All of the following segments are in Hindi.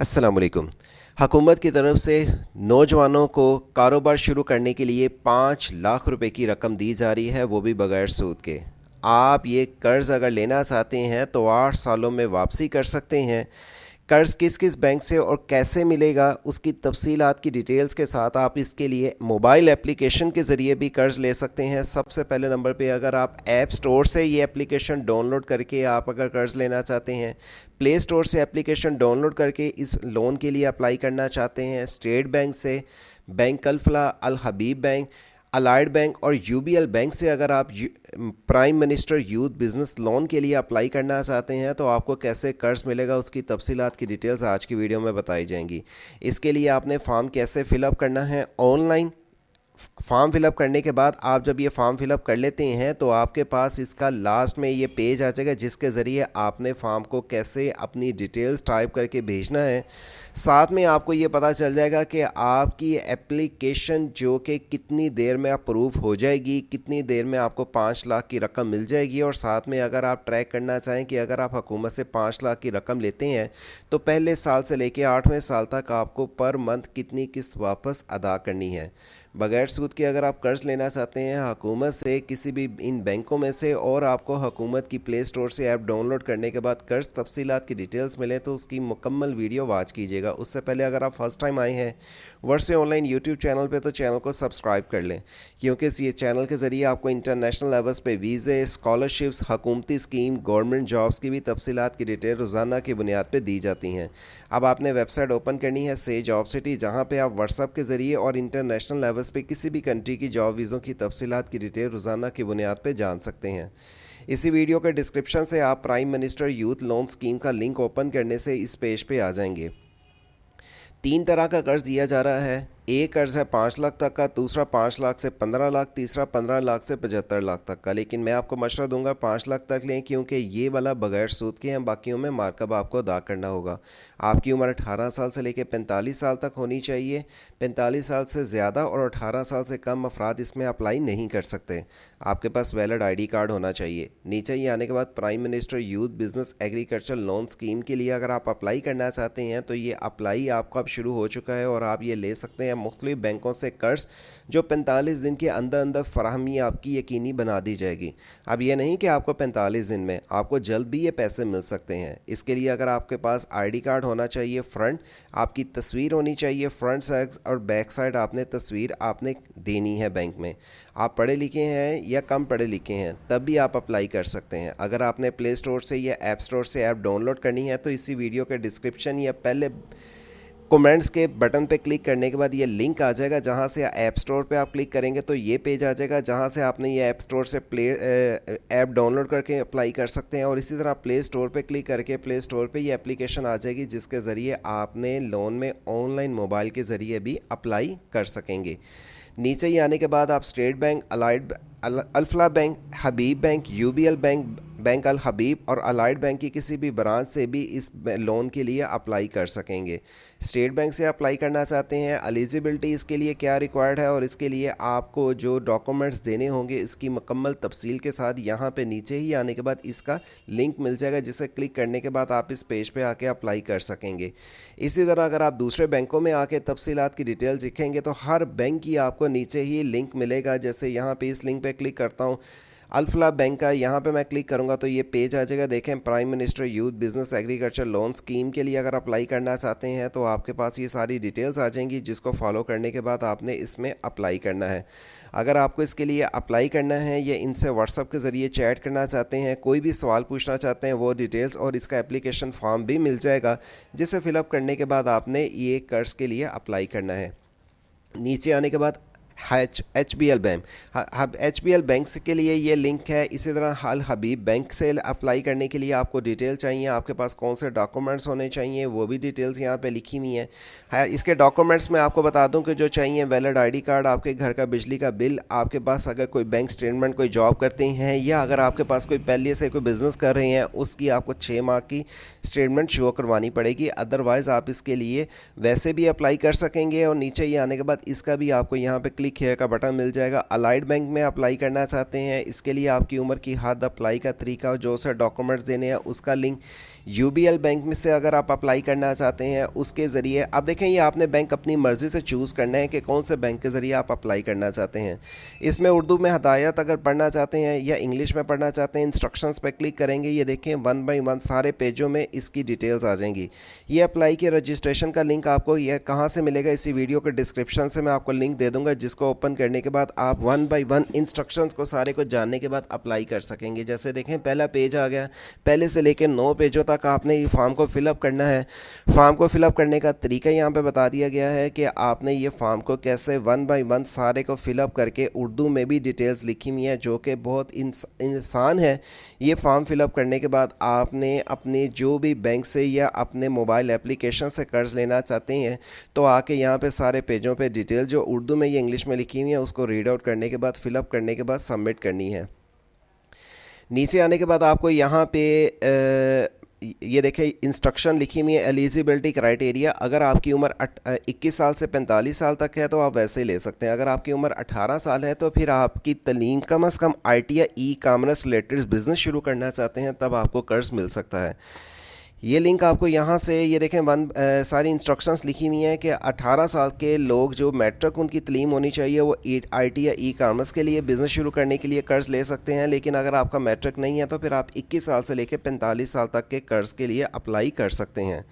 अस्सलाम वालेकुम। हुकूमत की तरफ से नौजवानों को कारोबार शुरू करने के लिए 5 लाख रुपए की रकम दी जा रही है, वो भी बग़ैर सूद के। आप ये कर्ज़ अगर लेना चाहते हैं तो 8 सालों में वापसी कर सकते हैं। कर्ज़ किस किस बैंक से और कैसे मिलेगा उसकी तफसीलात की डिटेल्स के साथ आप इसके लिए मोबाइल एप्लीकेशन के ज़रिए भी कर्ज़ ले सकते हैं। सबसे पहले नंबर पे अगर आप ऐप स्टोर से ये एप्लीकेशन डाउनलोड करके आप अगर कर्ज़ लेना चाहते हैं, प्ले स्टोर से एप्लीकेशन डाउनलोड करके इस लोन के लिए अप्लाई करना चाहते हैं, स्टेट बैंक से, बैंक अल-फलाह, अल हबीब बैंक, अलाइड बैंक और यूबीएल बैंक से अगर आप prime minister youth business loan के लिए अप्लाई करना चाहते हैं तो आपको कैसे कर्ज़ मिलेगा उसकी तफसीलात की डिटेल्स आज की वीडियो में बताई जाएंगी। इसके लिए आपने फॉर्म कैसे फ़िलअप करना है, ऑनलाइन फॉर्म फिलअप करने के बाद आप जब ये फॉर्म फिलअप कर लेते हैं तो आपके पास इसका लास्ट में ये पेज आ जाएगा जिसके ज़रिए आपने फॉर्म को कैसे अपनी डिटेल्स टाइप करके भेजना है। साथ में आपको ये पता चल जाएगा कि आपकी एप्लीकेशन जो कि कितनी देर में अप्रूव हो जाएगी, कितनी देर में आपको 5 लाख की रकम मिल जाएगी। और साथ में अगर आप ट्रैक करना चाहें कि अगर आप हुकूमत से 5 लाख की रकम लेते हैं तो पहले साल से लेकर 8वें साल तक आपको पर मंथ कितनी किस्त वापस अदा करनी है। बगैर सूद के अगर आप कर्ज़ लेना चाहते हैं हुकूमत से किसी भी इन बैंकों में से और आपको हुकूमत की प्ले स्टोर से ऐप डाउनलोड करने के बाद कर्ज़ तफसीलात की डिटेल्स मिले तो उसकी मुकम्मल वीडियो वॉच कीजिएगा। उससे पहले अगर आप फर्स्ट टाइम आए हैं वर्ष ऑनलाइन यूट्यूब चैनल पे तो चैनल को सब्सक्राइब कर लें, क्योंकि इस ये चैनल के ज़रिए आपको इंटरनेशनल लेवल्स पे वीज़े, स्कॉलरशिप्स, हुकूमती स्कीम, गवर्नमेंट जॉब्स की भी तफसीलात की डिटेल रोज़ाना की बुनियाद पर दी जाती हैं। अब आपने वेबसाइट ओपन करनी है से जॉब सिटी, जहाँ पर आप व्हाट्सअप के ज़रिए और इंटरनेशनल लेवल्स पे किसी भी कंट्री की जॉब वीज़ों की तफसीलात की डिटेल रोज़ाना की बुनियाद पर जान सकते हैं। इसी वीडियो के डिस्क्रिप्शन से आप prime minister youth loan scheme का लिंक ओपन करने से इस पेज पे आ जाएंगे। 3 तरह का कर्ज़ दिया जा रहा है। एक कर्ज़ है 5 लाख तक का, दूसरा 5 लाख से 15 लाख, तीसरा 15 लाख से 75 लाख तक का। लेकिन मैं आपको मशवरा दूंगा 5 लाख तक लें, क्योंकि ये वाला बगैर सूद के हैं, बाकियों में मार्कअप आपको अदा करना होगा। आपकी उम्र 18 साल से लेकर 45 साल तक होनी चाहिए। 45 साल से ज़्यादा और 18 साल से कम अफराद इसमें अप्लाई नहीं कर सकते। आपके पास वैलिड ID कार्ड होना चाहिए। नीचे ही आने के बाद prime minister youth business agriculture loan scheme के लिए अगर आप अप्लाई करना चाहते हैं तो ये अप्लाई आपका अब शुरू हो चुका है और आप ये ले सकते हैं मुख्तलिफ बैंकों से कर्ज़, जो 45 दिन के अंदर अंदर फराहमी आपकी यकीनी बना दी जाएगी। अब ये नहीं कि आपको 45 दिन में, आपको जल्द भी ये पैसे मिल सकते हैं। इसके लिए अगर आपके पास ID कार्ड होना चाहिए, फ्रंट आपकी तस्वीर होनी चाहिए, फ्रंट साइड और बैक साइड आपने तस्वीर आपने देनी है बैंक में। आप पढ़े लिखे हैं या कम पढ़े लिखे हैं तब भी आप अप्लाई कर सकते हैं। अगर आपने प्ले स्टोर से या ऐप स्टोर से ऐप डाउनलोड करनी है तो इसी वीडियो के डिस्क्रिप्शन या पहले कमेंट्स के बटन पे क्लिक करने के बाद ये लिंक आ जाएगा, जहाँ से ऐप स्टोर पे आप क्लिक करेंगे तो ये पेज आ जाएगा जहाँ से आपने ये ऐप स्टोर से ऐप डाउनलोड करके अप्लाई कर सकते हैं। और इसी तरह प्ले स्टोर पे क्लिक करके प्ले स्टोर पे ये एप्लीकेशन आ जाएगी जिसके ज़रिए आपने लोन में ऑनलाइन मोबाइल के ज़रिए भी अप्लाई कर सकेंगे। नीचे ही आने के बाद आप state bank, allied Al Falah bank, हबीब बैंक, यूबीएल बैंक, बैंक अल हबीब और अलाइड बैंक की किसी भी ब्रांच से भी इस लोन के लिए अप्लाई कर सकेंगे। स्टेट बैंक से अप्लाई करना चाहते हैं, एलिजिबिलिटी इसके लिए क्या रिक्वायर्ड है और इसके लिए आपको जो डॉक्यूमेंट्स देने होंगे इसकी मुकम्मल तफसील के साथ यहाँ पे नीचे ही आने के बाद इसका लिंक मिल जाएगा, जिसे क्लिक करने के बाद आप इस पेज पे आके अप्लाई कर सकेंगे। इसी तरह अगर आप दूसरे बैंकों में आके तफसीलात की डिटेल्स लिखेंगे तो हर बैंक की आपको नीचे ही लिंक मिलेगा। जैसे यहाँ पे इस लिंक पे क्लिक करता हूँ अल-फलाह बैंक का, यहाँ पे मैं क्लिक करूँगा तो ये पेज आ जाएगा। देखें prime minister youth business agriculture loan scheme के लिए अगर अप्लाई करना चाहते हैं तो आपके पास ये सारी डिटेल्स आ जाएंगी, जिसको फॉलो करने के बाद आपने इसमें अप्लाई करना है। अगर आपको इसके लिए अप्लाई करना है या इनसे व्हाट्सअप के ज़रिए चैट करना चाहते हैं, कोई भी सवाल पूछना चाहते हैं, वो डिटेल्स और इसका एप्लीकेशन फॉर्म भी मिल जाएगा, जिसे फिलअप करने के बाद आपने ये कर्ज़ के लिए अप्लाई करना है। नीचे आने के बाद HBL बैंक, HBL बैंक के लिए ये लिंक है। इसी तरह अल हबीब बैंक से अप्लाई करने के लिए आपको डिटेल चाहिए, आपके पास कौन से डॉक्यूमेंट्स होने चाहिए वो भी डिटेल्स यहाँ पे लिखी हुई हैं। इसके डॉक्यूमेंट्स में आपको बता दूं कि जो चाहिए वैलिड ID कार्ड, आपके घर का बिजली का बिल, आपके पास अगर कोई बैंक स्टेटमेंट, कोई जॉब करते हैं या अगर आपके पास कोई पहले से कोई बिज़नेस कर रहे हैं उसकी आपको 6 माह की स्टेटमेंट शो करवानी पड़ेगी। अदरवाइज़ आप इसके लिए वैसे भी अप्लाई कर सकेंगे। और नीचे ही आने के बाद इसका भी आपको यहाँ पे क्लिक हियर का बटन मिल जाएगा। अलाइड बैंक में अप्लाई करना चाहते हैं, इसके लिए आपकी उम्र की हद, अप्लाई का तरीका, जो से डॉक्यूमेंट्स देने हैं उसका लिंक, यूबीएल बैंक में से अगर आप अप्लाई करना चाहते हैं उसके ज़रिए आप देखें, ये आपने बैंक अपनी मर्ज़ी से चूज़ करना है कि कौन से बैंक के ज़रिए आप अप्लाई करना चाहते हैं। इसमें उर्दू में हदायत अगर पढ़ना चाहते हैं या इंग्लिश में पढ़ना चाहते हैं, इंस्ट्रक्शंस पे क्लिक करेंगे, ये देखें 1 बाय 1 सारे पेजों में इसकी डिटेल्स आ जाएंगी। ये अप्लाई के रजिस्ट्रेशन का लिंक आपको यह कहाँ से मिलेगा, इसी वीडियो के डिस्क्रिप्शन से मैं आपको लिंक दे दूँगा, जिसको ओपन करने के बाद आप 1 बाय 1 इंस्ट्रक्शंस को सारे को जानने के बाद अप्लाई कर सकेंगे। जैसे देखें पहला पेज आ गया, पहले से लेकर 9 पेजों तक आपने ये फॉर्म को फिलअप करना है। फॉर्म को फिलअप करने का तरीका यहाँ पे बता दिया गया है कि आपने ये फॉर्म को कैसे 1 बाय 1 सारे को फिलअप करके, उर्दू में भी डिटेल्स लिखी हुई हैं जो कि बहुत इंसान है। ये फॉर्म फिलअप करने के बाद आपने अपने जो भी बैंक से या अपने मोबाइल एप्लीकेशन से कर्ज़ लेना चाहते हैं तो आके यहाँ पे सारे पेजों पे डिटेल जो उर्दू में या इंग्लिश में लिखी हुई है उसको रीड आउट करने के बाद, फिलअप करने के बाद सबमिट करनी है। नीचे आने के बाद आपको यहाँ पे ये देखें इंस्ट्रक्शन लिखी हुई है, एलिजिबिलिटी क्राइटेरिया। अगर आपकी उम्र 21 साल से 45 साल तक है तो आप वैसे ही ले सकते हैं। अगर आपकी उम्र 18 साल है तो फिर आपकी तलीम कम अज़ कम IT या ई-कॉमर्स रिलेटेड बिज़नेस शुरू करना चाहते हैं तब आपको कर्ज़ मिल सकता है। ये लिंक आपको यहाँ से, ये देखें सारी इंस्ट्रक्शंस लिखी हुई हैं कि 18 साल के लोग जो मैट्रिक उनकी तलीम होनी चाहिए वो IT या ई-कॉमर्स के लिए बिज़नेस शुरू करने के लिए कर्ज़ ले सकते हैं। लेकिन अगर आपका मैट्रिक नहीं है तो फिर आप 21 साल से लेकर 45 साल तक के कर्ज़ के लिए अप्लाई कर सकते हैं।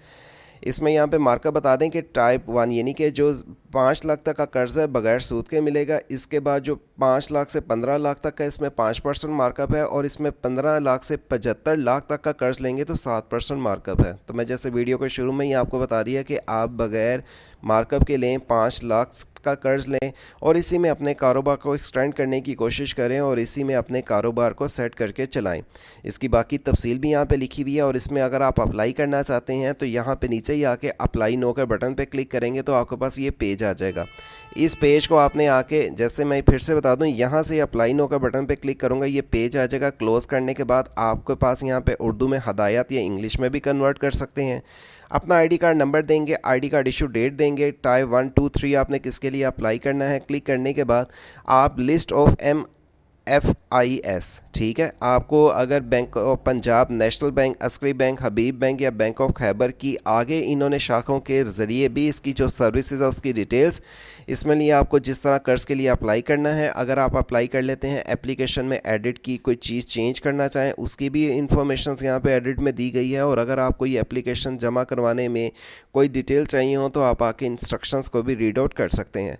इसमें यहाँ पे मार्कअप बता दें कि टाइप 1 यानी कि जो 5 लाख तक का कर्ज़ है बगैर सूद के मिलेगा। इसके बाद जो 5 लाख से 15 लाख तक का इसमें 5% मार्कअप है, और इसमें 15 लाख से 75 लाख तक का कर्ज़ लेंगे तो 7% मार्कअप है। तो मैं जैसे वीडियो के शुरू में ही आपको बता दिया कि आप बगैर मार्कअप के लें, 5 लाख का कर्ज़ लें और इसी में अपने कारोबार को एक्सटेंड करने की कोशिश करें और इसी में अपने कारोबार को सेट करके चलाएं। इसकी बाकी तफसील भी यहाँ पे लिखी हुई है, और इसमें अगर आप अप्लाई करना चाहते हैं तो यहाँ पे नीचे ही आके अप्लाई नो के बटन पे क्लिक करेंगे तो आपके पास ये पेज आ जाएगा। इस पेज को आपने आके, जैसे मैं फिर से बता दूं, यहाँ से अप्लाई नो के बटन पे क्लिक करूँगा, ये पेज आ जाएगा। क्लोज़ करने के बाद आपके पास यहाँ पे उर्दू में हदायत या इंग्लिश में भी कन्वर्ट कर सकते हैं। अपना ID कार्ड नंबर देंगे, ID कार्ड इशू डेट देंगे, टाइप 1 2 3 आपने किसके लिए अप्लाई करना है। क्लिक करने के बाद आप लिस्ट ऑफ MFIS, ठीक है, आपको अगर bank of Punjab, national bank, Askari bank, Habib bank या बैंक ऑफ खैबर की आगे इन्होंने शाखों के ज़रिए भी इसकी जो सर्विसेज है उसकी डिटेल्स इसमें लिए आपको जिस तरह कर्ज़ के लिए अप्लाई करना है। अगर आप अप्लाई कर लेते हैं, एप्लीकेशन में एडिट की कोई चीज़ चेंज करना चाहें उसकी भी इंफॉर्मेशन यहाँ पे एडिट में दी गई है। और अगर आपको ये एप्लीकेशन जमा करवाने में कोई डिटेल चाहिए हो तो आप आके इंस्ट्रक्शंस को भी रीड आउट कर सकते हैं।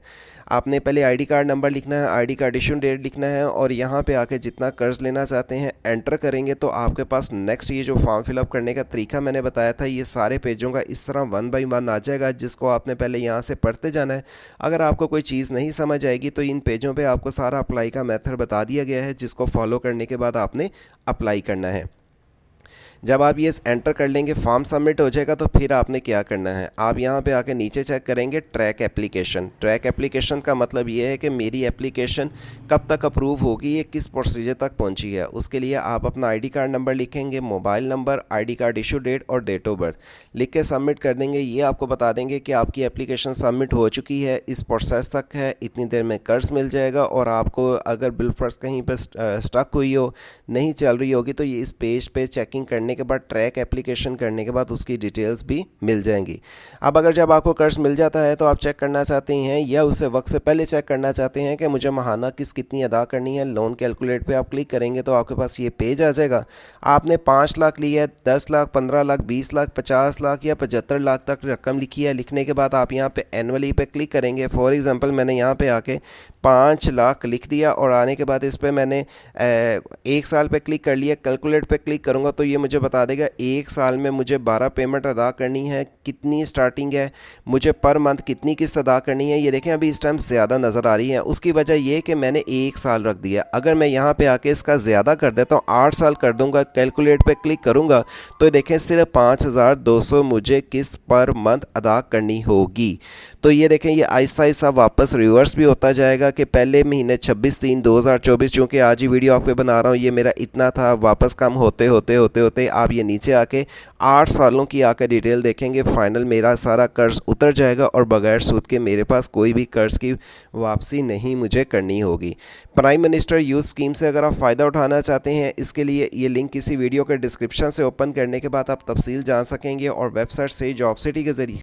आपने पहले ID कार्ड नंबर लिखना है, ID कार्ड इशू डेट लिखना है, और यहाँ पे आके जितना कर्ज़ लेना चाहते हैं एंटर करेंगे तो आपके पास नेक्स्ट ये जो फॉर्म फिलअप करने का तरीका मैंने बताया था, ये सारे पेजों का इस तरह 1 बाय 1 आ जाएगा, जिसको आपने पहले यहाँ से पढ़ते जाना है। अगर आपको कोई चीज़ नहीं समझ आएगी तो इन पेजों पे आपको सारा अप्लाई का मेथड बता दिया गया है, जिसको फॉलो करने के बाद आपने अप्लाई करना है। जब आप ये एंटर कर लेंगे, फॉर्म सबमिट हो जाएगा, तो फिर आपने क्या करना है, आप यहाँ पे आके नीचे चेक करेंगे ट्रैक एप्लीकेशन। ट्रैक एप्लीकेशन का मतलब ये है कि मेरी एप्लीकेशन कब तक अप्रूव होगी, ये किस प्रोसीजर तक पहुँची है। उसके लिए आप अपना ID कार्ड नंबर लिखेंगे, mobile number, ID card issue date और डेट ऑफ बर्थ लिख के सबमिट कर देंगे। ये आपको बता देंगे कि आपकी एप्लीकेशन सबमिट हो चुकी है, इस प्रोसेस तक है, इतनी देर में कर्ज़ मिल जाएगा। और आपको अगर बिलफर्स कहीं पर स्टक हुई हो, नहीं चल रही होगी, तो ये इस पेज पे चेकिंग करने के बाद, ट्रैक एप्लीकेशन करने के बाद उसकी डिटेल्स भी मिल जाएंगी। अब अगर जब आपको कर्ज मिल जाता है तो आप चेक करना चाहते हैं या उससे वक्त से पहले चेक करना चाहते हैं कि मुझे माहाना कितनी अदा करनी है, लोन कैलकुलेट पे आप क्लिक करेंगे तो आपके पास ये पेज आ जाएगा। आपने 5 लाख लिया है, 10 लाख, 15 लाख, 20 लाख, 50 लाख या 75 लाख तक रकम लिखी है। लिखने के बाद आप यहाँ पे एनुअली पे क्लिक करेंगे। फॉर एग्जांपल मैंने यहाँ पे आके 5 लाख लिख दिया और आने के बाद इस पर मैंने 1 साल पे क्लिक कर लिया। कैलकुलेट पे क्लिक करूँगा तो ये मुझे बता देगा 1 साल में मुझे 12 पेमेंट अदा करनी है, कितनी स्टार्टिंग है, मुझे पर मंथ कितनी किस्त अदा करनी है। ये देखें अभी इस टाइम ज़्यादा नज़र आ रही है, उसकी वजह ये कि मैंने 1 साल रख दिया। अगर मैं यहाँ पे आके इसका ज़्यादा कर देता हूँ, 8 साल कर दूँगा, कैलकुलेट पे क्लिक करूँगा तो देखें सिर्फ 5200 मुझे किस्त पर मंथ अदा करनी होगी। तो ये देखें ये आहिस्ता आहिस्ता वापस रिवर्स भी होता जाएगा रखिएगा कि पहले महीने 26/3/2024, चूँकि आज ही वीडियो आप पे बना रहा हूँ, ये मेरा इतना था, वापस कम होते होते होते होते आप ये नीचे आके 8 सालों की आकर डिटेल देखेंगे, फाइनल मेरा सारा कर्ज उतर जाएगा और बगैर सूद के मेरे पास कोई भी कर्ज की वापसी नहीं मुझे करनी होगी। प्राइम मिनिस्टर यूथ स्कीम से अगर आप फ़ायदा उठाना चाहते हैं, इसके लिए ये लिंक किसी वीडियो के डिस्क्रिप्शन से ओपन करने के बाद आप तफसील जान सकेंगे और वेबसाइट से जॉब सिटी के ज़रिए